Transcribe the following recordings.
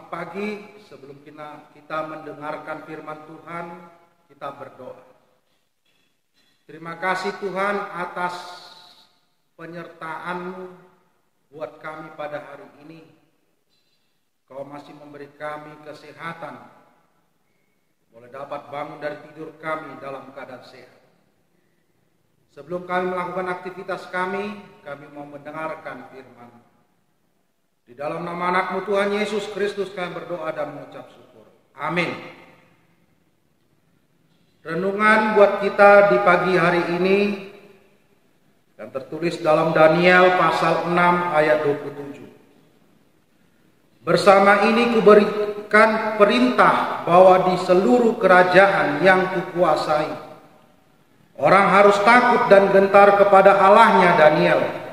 Selamat pagi. Sebelum kita mendengarkan firman Tuhan, kita berdoa. Terima kasih Tuhan atas penyertaan-Mu buat kami pada hari ini. Kau masih memberi kami kesehatan, boleh dapat bangun dari tidur kami dalam keadaan sehat. Sebelum kami melakukan aktivitas kami mau mendengarkan firman. Di dalam nama anak-Mu Tuhan Yesus Kristus kami berdoa dan mengucap syukur. Amin. Renungan buat kita di pagi hari ini yang tertulis dalam Daniel pasal 6 ayat 27. Bersama ini kuberikan perintah bahwa di seluruh kerajaan yang kukuasai, orang harus takut dan gentar kepada Allahnya Daniel.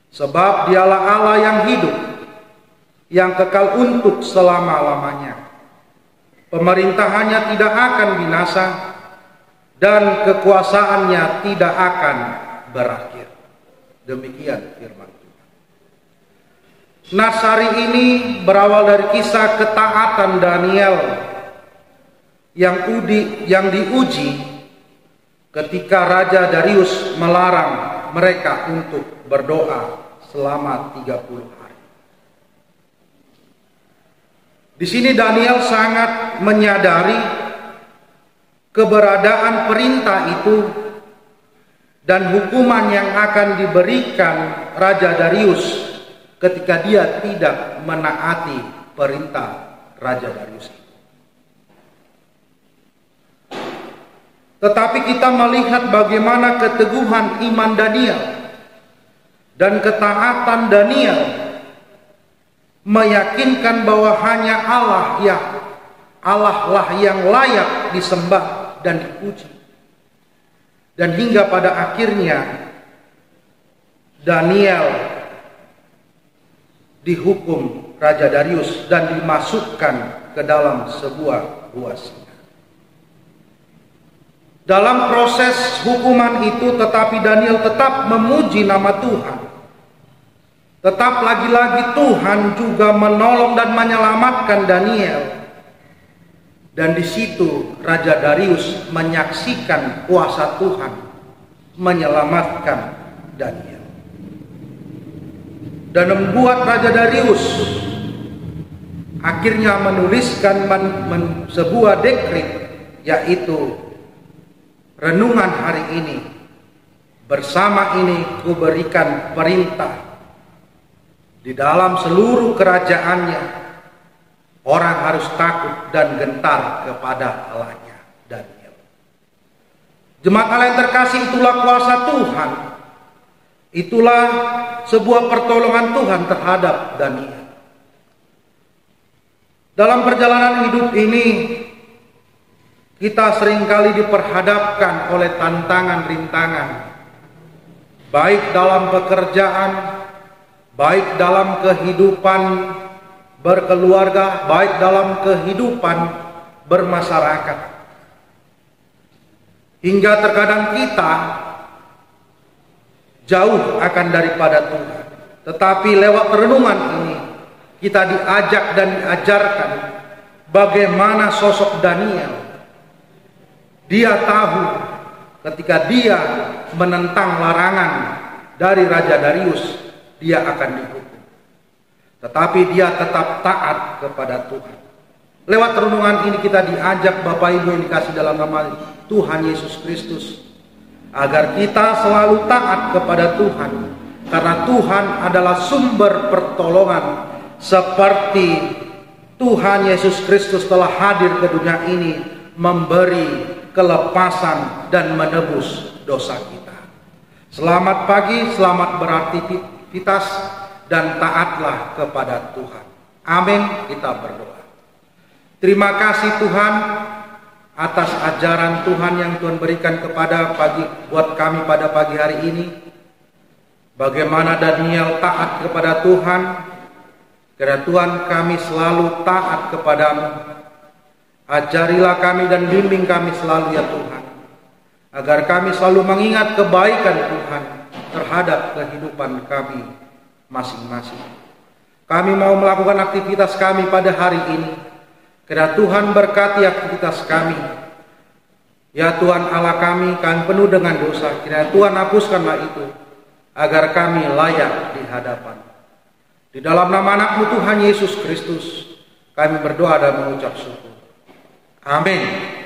Sebab dialah Allah yang hidup, yang kekal untuk selama-lamanya. Pemerintahannya tidak akan binasa, dan kekuasaannya tidak akan berakhir. Demikian firman Tuhan. Nas hari ini berawal dari kisah ketaatan Daniel yang diuji ketika Raja Darius melarang mereka untuk berdoa selama 30 hari. Di sini Daniel sangat menyadari keberadaan perintah itu dan hukuman yang akan diberikan Raja Darius ketika dia tidak menaati perintah Raja Darius itu. Tetapi kita melihat bagaimana keteguhan iman Daniel dan ketaatan Daniel meyakinkan bahwa hanya Allah lah yang layak disembah dan dipuji. Dan hingga pada akhirnya Daniel dihukum Raja Darius dan dimasukkan ke dalam sebuah gua singa. Dalam proses hukuman itu tetapi Daniel tetap memuji nama Tuhan. Tetap lagi-lagi Tuhan juga menolong dan menyelamatkan Daniel. Dan di situ Raja Darius menyaksikan kuasa Tuhan menyelamatkan Daniel. Dan membuat Raja Darius akhirnya menuliskan sebuah dekret, yaitu renungan hari ini. Bersama ini kuberikan perintah di dalam seluruh kerajaannya, orang harus takut dan gentar kepada Allahnya Daniel. Jemaat Allah yang terkasih, itulah kuasa Tuhan. Itulah sebuah pertolongan Tuhan terhadap Daniel. Dalam perjalanan hidup ini, kita seringkali diperhadapkan oleh tantangan-rintangan, baik dalam pekerjaan, baik dalam kehidupan berkeluarga, baik dalam kehidupan bermasyarakat. Hingga terkadang kita jauh akan daripada Tuhan. Tetapi lewat renungan ini, kita diajak dan diajarkan bagaimana sosok Daniel. Dia tahu ketika dia menentang larangan dari Raja Darius, dia akan dihukum. Tetapi dia tetap taat kepada Tuhan. Lewat renungan ini kita diajak Bapak Ibu yang dikasih dalam nama Tuhan Yesus Kristus, agar kita selalu taat kepada Tuhan. Karena Tuhan adalah sumber pertolongan. Seperti Tuhan Yesus Kristus telah hadir ke dunia ini memberi kelepasan dan menebus dosa kita. Selamat pagi, selamat beraktivitas dan taatlah kepada Tuhan. Amin. Kita berdoa. Terima kasih Tuhan atas ajaran Tuhan yang Tuhan berikan buat kami pada pagi hari ini. Bagaimana Daniel taat kepada Tuhan. Karena Tuhan, kami selalu taat kepadamu. Ajarilah kami dan bimbing kami selalu ya Tuhan, agar kami selalu mengingat kebaikan Tuhan terhadap kehidupan kami masing-masing. Kami mau melakukan aktivitas kami pada hari ini. Kiranya Tuhan berkati aktivitas kami. Ya Tuhan Allah kami penuh dengan dosa. Kiranya Tuhan hapuskanlah itu, agar kami layak di hadapan. Di dalam nama anak-Mu Tuhan Yesus Kristus, kami berdoa dan mengucap syukur. Amin.